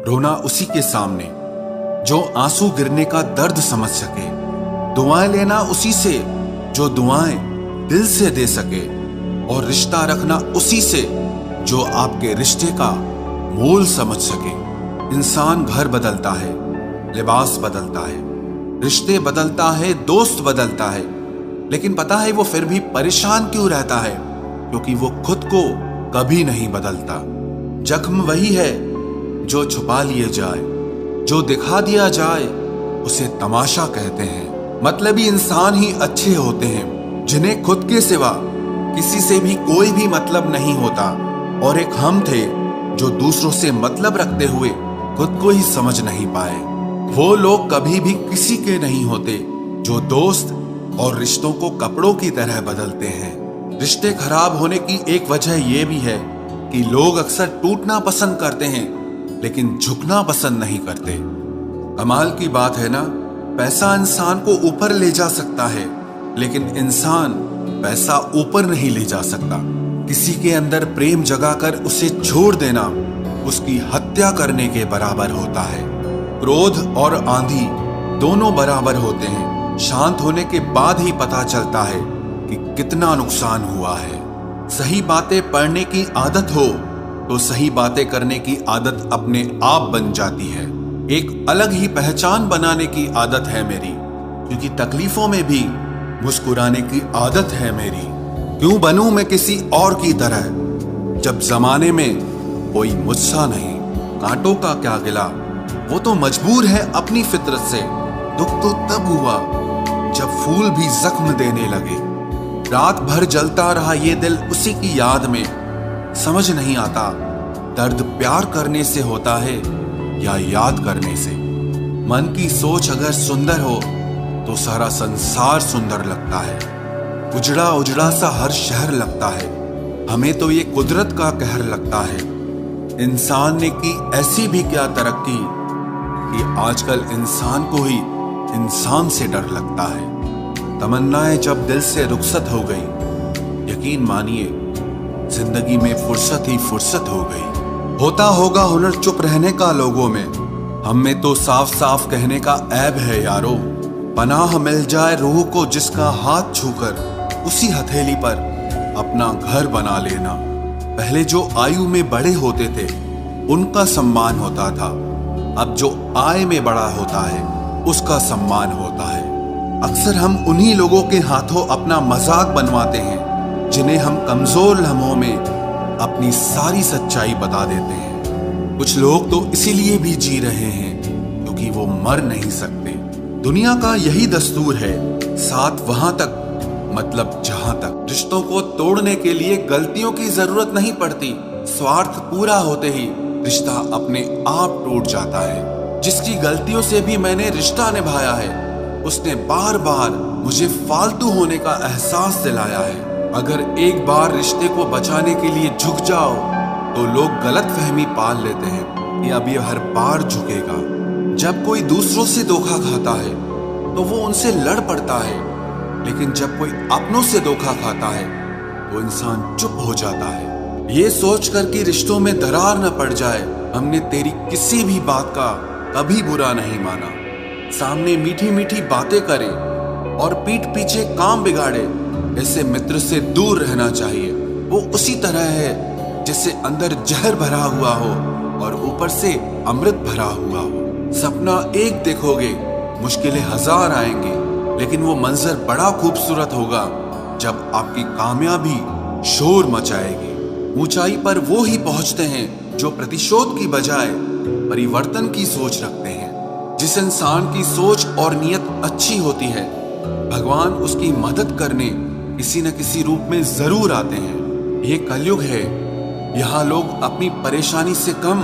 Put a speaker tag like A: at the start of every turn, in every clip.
A: रोना उसी के सामने जो आंसू गिरने का दर्द समझ सके, दुआएं लेना उसी से जो दुआएं दिल से दे सके, और रिश्ता रखना उसी से जो आपके रिश्ते का मोल समझ सके। इंसान घर बदलता है, लिबास बदलता है, रिश्ते बदलता है, दोस्त बदलता है, लेकिन पता है वो फिर भी परेशान क्यों रहता है? क्योंकि वो खुद को कभी नहीं बदलता। जख्म वही है जो छुपा लिए जाए, जो दिखा दिया जाए उसे तमाशा कहते हैं। मतलबी इंसान ही अच्छे होते हैं जिन्हें खुद के सिवा किसी से भी कोई भी मतलब नहीं होता। और एक हम थे जो दूसरों से मतलब रखते हुए खुद को ही समझ नहीं पाए। वो लोग कभी भी किसी के नहीं होते जो दोस्त और रिश्तों को कपड़ों की तरह बदलते हैं। रिश्ते खराब होने की एक वजह यह भी है कि लोग अक्सर टूटना पसंद करते हैं लेकिन झुकना पसंद नहीं करते। कमाल की बात है ना, पैसा इंसान को ऊपर ले जा सकता है लेकिन इंसान पैसा ऊपर नहीं ले जा सकता। किसी के अंदर प्रेम जगाकर उसे छोड़ देना उसकी हत्या करने के बराबर होता है। क्रोध और आंधी दोनों बराबर होते हैं। शांत होने के बाद ही पता चलता है कि कितना नुकसान हुआ है। सही बातें पढ़ने की आदत हो तो सही बातें करने की आदत अपने आप बन जाती है। एक अलग ही पहचान बनाने की आदत है मेरी, क्योंकि तकलीफों में भी मुस्कुराने की आदत है मेरी। क्यों बनूं मैं किसी और की तरह जब जमाने में कोई मुझसा नहीं। कांटों का क्या गिला, वो तो मजबूर है अपनी फितरत से। दुख तो तब हुआ जब फूल भी जख्म देने लगे। रात भर जलता रहा ये दिल उसी की याद में। समझ नहीं आता दर्द प्यार करने से होता है या याद करने से। मन की सोच अगर सुंदर हो तो सारा संसार सुंदर लगता है। उजड़ा उजड़ा सा हर शहर लगता है। हमें तो ये कुदरत का कहर लगता है। इंसान ने की ऐसी भी क्या तरक्की कि आजकल इंसान को ही इंसान से डर लगता है। तमन्नाएं जब दिल से रुखसत हो गई, यकीन मानिए जिंदगी में फुर्सत ही फुर्सत हो गई। होता होगा हुनर चुप रहने का लोगों में, हम में तो साफ साफ कहने का ऐब है यारो। पनाह मिल जाए रूह को जिसका हाथ छूकर उसी हथेली पर अपना घर बना लेना। पहले जो आयु में बड़े होते थे उनका सम्मान होता था, अब जो आय में बड़ा होता है उसका सम्मान होता है। अक्सर हम उन्हीं लोगों के हाथों अपना मजाक बनवाते हैं जिन्हें हम कमजोर लम्हों में अपनी सारी सच्चाई बता देते हैं। कुछ लोग तो इसीलिए भी जी रहे हैं क्योंकि वो मर नहीं सकते। दुनिया का यही दस्तूर है, साथ वहां तक मतलब जहां तक। रिश्तों को तोड़ने के लिए गलतियों की जरूरत नहीं पड़ती। स्वार्थ पूरा होते ही रिश्ता अपने आप टूट जाता है। जिसकी गलतियों से भी मैंने रिश्ता निभाया है उसने बार बार मुझे फालतू होने का एहसास दिलाया है। अगर एक बार रिश्ते को बचाने के लिए झुक जाओ तो लोग गलत फहमी पाल लेते हैं कि अब ये हर बार झुकेगा। जब कोई दूसरों से धोखा खाता है तो वो उनसे लड़ पड़ता है, लेकिन जब कोई अपनों से धोखा खाता है तो इंसान चुप हो जाता है। ये सोचकर कि रिश्तों में दरार न पड़ जाए, हमने तेरी किसी भी बात का कभी बुरा नहीं माना। सामने मीठी मीठी बातें करे और पीठ पीछे काम बिगाड़े, ऐसे मित्र से दूर रहना चाहिए। वो उसी तरह है जैसे अंदर जहर भरा हुआ हो और ऊपर से अमृत भरा हुआ हो। सपना एक देखोगे, मुश्किलें हजार आएंगे, लेकिन वो मंजर बड़ा खूबसूरत होगा जब आपकी कामयाबी शोर मचाएगी। ऊंचाई पर वो ही पहुंचते हैं जो प्रतिशोध की बजाय परिवर्तन की सोच रखते हैं। जिस इंसान की सोच और नियत अच्छी होती है, भगवान उसकी मदद करने किसी न किसी रूप में जरूर आते हैं। ये कलयुग है, यहाँ लोग अपनी परेशानी से कम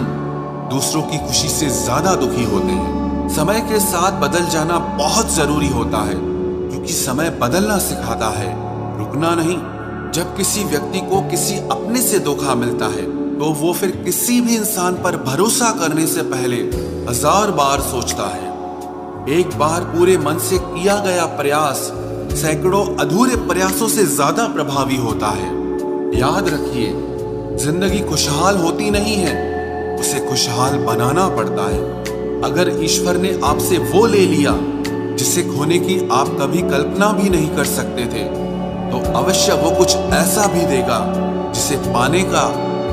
A: दूसरों की खुशी से ज्यादा दुखी होते हैं। समय के साथ बदल जाना बहुत जरूरी होता है, क्योंकि समय बदलना सिखाता है, रुकना नहीं। जब किसी व्यक्ति को किसी अपने से धोखा मिलता है तो वो फिर किसी भी इंसान पर भरोसा करने से पहले 1000 बार सोचता है। एक बार पूरे मन से किया गया प्रयास सैकड़ों अधूरे प्रयासों से ज्यादा प्रभावी होता है। याद रखिए, जिंदगी खुशहाल होती नहीं है, उसे खुशहाल बनाना पड़ता है। अगर ईश्वर ने आपसे वो ले लिया जिसे खोने की आप कभी कल्पना भी नहीं कर सकते थे, तो अवश्य वो कुछ ऐसा भी देगा जिसे पाने का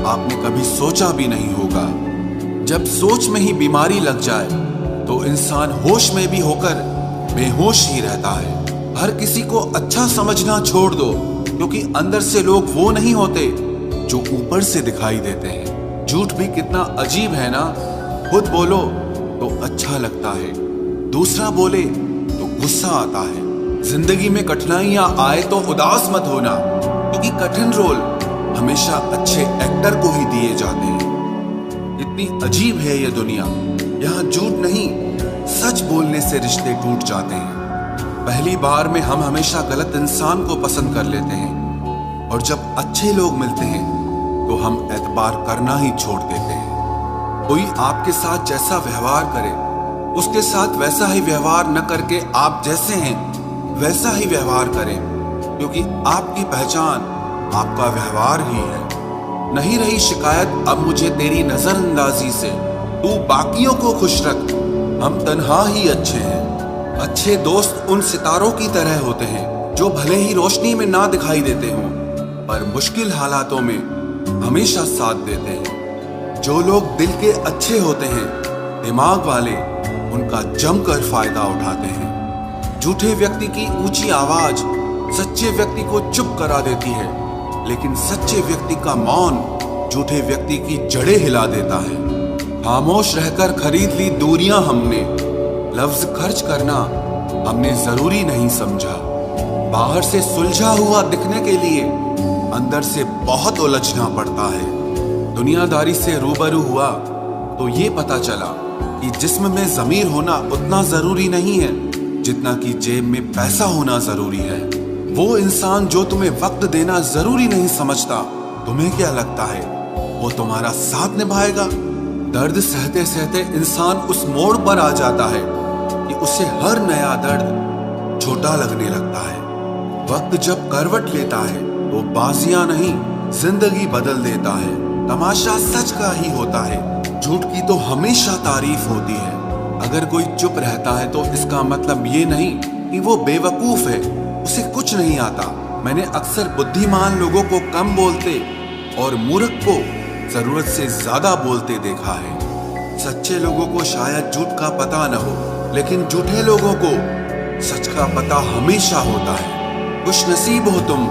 A: आपने कभी सोचा भी नहीं होगा। जब सोच में ही बीमारी लग जाए तो इंसान होश में भी होकर बेहोश ही रहता है। हर किसी को अच्छा समझना छोड़ दो, क्योंकि अंदर से लोग वो नहीं होते जो ऊपर से दिखाई देते हैं। झूठ भी कितना अजीब है ना। खुद बोलो तो अच्छा लगता है, दूसरा बोले तो गुस्सा आता है। जिंदगी में कठिनाइयां आए तो उदास मत होना, क्योंकि कठिन रोल हमेशा अच्छे एक्टर को ही दिए जाते हैं। इतनी अजीब है ये दुनिया, यहाँ झूठ नहीं सच बोलने से रिश्ते टूट जाते हैं। पहली बार में हम हमेशा गलत इंसान को पसंद कर लेते हैं, और जब अच्छे लोग मिलते हैं तो हम एतबार करना ही छोड़ देते हैं। कोई आपके साथ जैसा व्यवहार करे, उसके साथ वैसा ही व्यवहार न करके आप जैसे हैं वैसा ही व्यवहार करें, क्योंकि आपकी पहचान आपका व्यवहार ही है। नहीं रही शिकायत अब मुझे तेरी नजरअंदाजी से, तू बाकियों को खुश रख, हम तन्हा ही अच्छे हैं। अच्छे दोस्त उन सितारों की तरह होते हैं जो भले ही रोशनी में ना दिखाई देते हों, पर मुश्किल हालातों में हमेशा साथ देते हैं। जो लोग दिल के अच्छे होते हैं, दिमाग वाले, उनका जमकर फायदा उठाते हैं। झूठे व्यक्ति की ऊंची आवाज सच्चे व्यक्ति को चुप करा देती है, लेकिन सच्चे व्यक्ति का मौन झूठे व्यक्ति की जड़ें हिला देता है। खामोश रहकर खरीद ली दूरियां हमने, लफ्ज खर्च करना हमने जरूरी नहीं समझा। बाहर से सुलझा हुआ दिखने के लिए अंदर से बहुत उलझना पड़ता है। दुनियादारी से रूबरू हुआ तो ये पता चला कि जिस्म में ज़मीर होना उतना जरूरी नहीं है जितना कि जेब में पैसा होना जरूरी है। वो इंसान जो तुम्हें वक्त देना जरूरी नहीं समझता, तुम्हें क्या लगता है वो तुम्हारा साथ निभाएगा? दर्द सहते सहते इंसान उस मोड़ पर आ जाता है कि उसे हर नया दर्द छोटा लगने लगता है। वक्त जब करवट लेता है तो बाजियां नहीं जिंदगी बदल देता है। तमाशा सच का ही होता है, झूठ की तो हमेशा तारीफ होती है। अगर कोई चुप रहता है तो इसका मतलब ये नहीं कि वो बेवकूफ है, उसे कुछ नहीं आता। मैंने अक्सर बुद्धिमान लोगों को कम बोलते और मूर्ख को जरूरत से ज्यादा बोलते देखा है। सच्चे लोगों को शायद झूठ का पता न हो, लेकिन झूठे लोगों को सच का पता हमेशा होता है। खुश नसीब हो तुम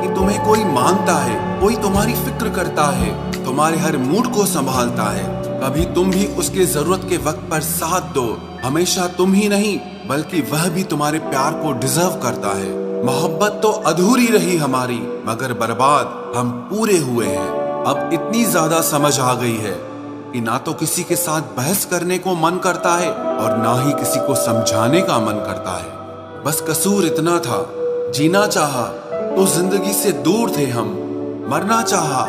A: कि तुम्हें कोई मानता है, कोई तुम्हारी फिक्र करता है, तुम्हारे हर मूड को संभालता है। कभी तुम भी उसके जरूरत के वक्त पर साथ दो। हमेशा तुम ही नहीं बल्कि वह भी तुम्हारे प्यार को डिजर्व करता है। मोहब्बत तो अधूरी रही हमारी, मगर बर्बाद हम पूरे हुए हैं। अब इतनी ज्यादा समझ आ गई है कि ना तो किसी के साथ बहस करने को मन करता है और ना ही किसी को समझाने का मन करता है। बस कसूर इतना था, जीना चाहा तो जिंदगी से दूर थे हम, मरना चाहा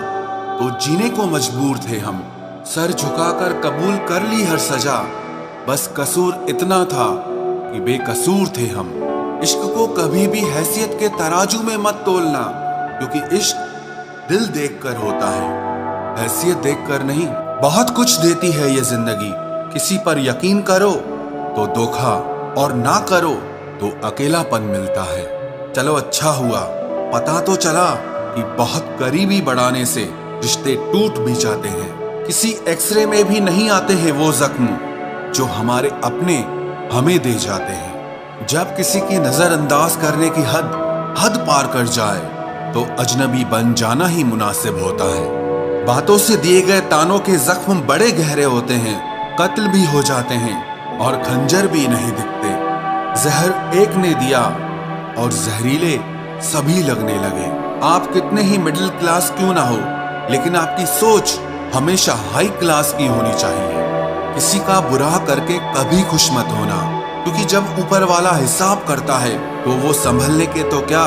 A: तो जीने को मजबूर थे हम। सर झुकाकर कबूल कर ली हर सजा, बस कसूर इतना था कि बेकसूर थे हम। इश्क को कभी भी हैसियत के तराजू में मत तोलना, क्योंकि इश्क दिल देखकर होता है, हैसियत देखकर नहीं। बहुत कुछ देती है ये जिंदगी, किसी पर यकीन करो तो धोखा और ना करो तो अकेलापन मिलता है। चलो अच्छा हुआ पता तो चला कि बहुत करीबी बढ़ाने से रिश्ते टूट भी जाते हैं। किसी एक्सरे में भी नहीं आते हैं वो जख्म जो हमारे अपने हमें दे जाते हैं। जब किसी की नजरअंदाज करने की हद पार कर जाए तो अजनबी बन जाना ही मुनासिब होता है। बातों से दिए गए तानों के जख्म बड़े गहरे होते हैं, कत्ल भी हो जाते हैं और खंजर भी नहीं दिखते। जहर एक ने दिया और जहरीले सभी लगने लगे। आप कितने ही मिडिल क्लास क्यों ना हो, लेकिन आपकी सोच हमेशा हाई क्लास की होनी चाहिए। किसी का बुरा करके कभी खुश मत होना, क्योंकि जब ऊपर वाला हिसाब करता है तो वो संभलने के तो क्या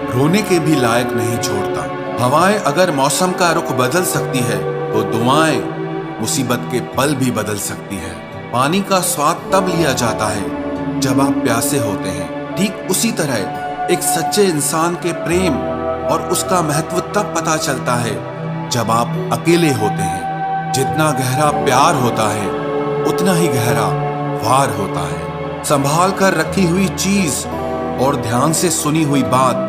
A: रोने के भी लायक नहीं छोड़ता। हवाएं अगर मौसम का रुख बदल सकती है तो दुआएं मुसीबत के पल भी बदल सकती है। पानी का स्वाद तब लिया जाता है जब आप प्यासे होते हैं। ठीक उसी तरह एक सच्चे इंसान के प्रेम और उसका महत्व तब पता चलता है जब आप अकेले होते हैं। जितना गहरा प्यार होता है उतना ही गहरा वार होता है। संभाल कर रखी हुई चीज और ध्यान से सुनी हुई बात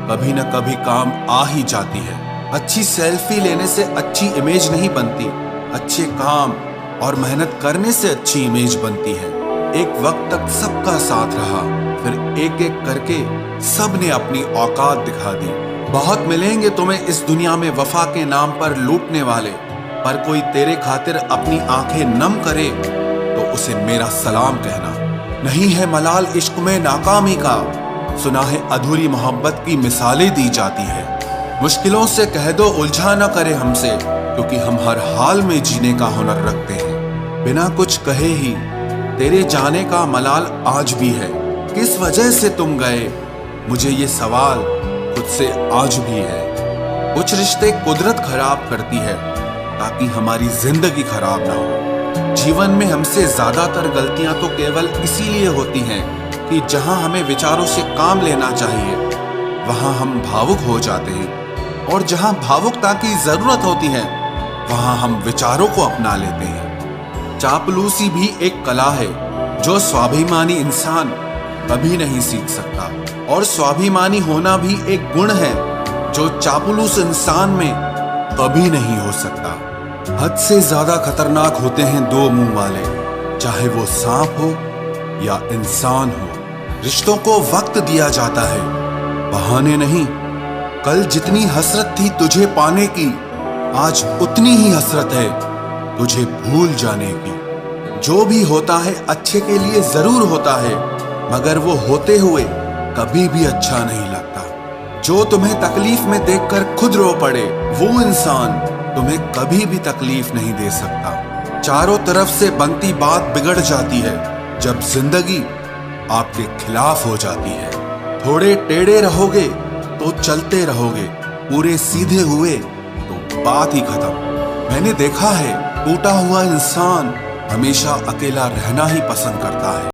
A: कभी न कभी काम आ ही जाती है। अच्छी सेल्फी लेने से अच्छी इमेज नहीं बनती, अच्छे काम और मेहनत करने से अच्छी इमेज बनती है। एक वक्त तक सबका साथ रहा, फिर एक एक करके सब ने अपनी औकात दिखा दी। बहुत मिलेंगे तुम्हें इस दुनिया में वफा के नाम पर लूटने वाले, पर कोई तेरे खातिर अपनी आंखें नम करे तो उसे मेरा सलाम कहना। नहीं है मलाल इश्क में नाकामी का, सुना है अधूरी मोहब्बत की मिसालें दी जाती है। मुश्किलों से कह दो उलझा न करे हमसे, क्योंकि हम हर हाल में जीने का हुनर रखते हैं। बिना कुछ कहे ही तेरे जाने का मलाल आज भी है। किस वजह से तुम गए, मुझे ये सवाल खुद से आज भी है। कुछ रिश्ते कुदरत खराब करती है ताकि हमारी जिंदगी खराब ना हो। जीवन में हमसे ज्यादातर गलतियां तो केवल इसीलिए होती हैं कि जहां हमें विचारों से काम लेना चाहिए वहां हम भावुक हो जाते हैं, और जहां भावुकता की जरूरत होती है वहां हम विचारों को अपना लेते हैं। चापलूसी भी एक कला है जो स्वाभिमानी इंसान कभी नहीं सीख सकता, और स्वाभिमानी होना भी एक गुण है जो चापलूस इंसान में कभी नहीं हो सकता। हद से ज्यादा खतरनाक होते हैं दो मुंह वाले, चाहे वो सांप हो या इंसान हो। रिश्तों को वक्त दिया जाता है, बहाने नहीं। कल जितनी हसरत थी तुझे पाने की, आज उतनी ही हसरत है तुझे भूल जाने की। जो भी होता है अच्छे के लिए जरूर होता है, मगर वो होते हुए कभी भी अच्छा नहीं लगता। जो तुम्हें तकलीफ में देखकर खुद रो पड़े, वो इंसान तुम्हें कभी भी तकलीफ नहीं दे सकता। चारों तरफ से बनती बात बिगड़ जाती है जब जिंदगी आपके खिलाफ हो जाती है। थोड़े टेढ़े रहोगे तो चलते रहोगे, पूरे सीधे हुए तो बात ही खत्म। मैंने देखा है टूटा हुआ इंसान हमेशा अकेला रहना ही पसंद करता है।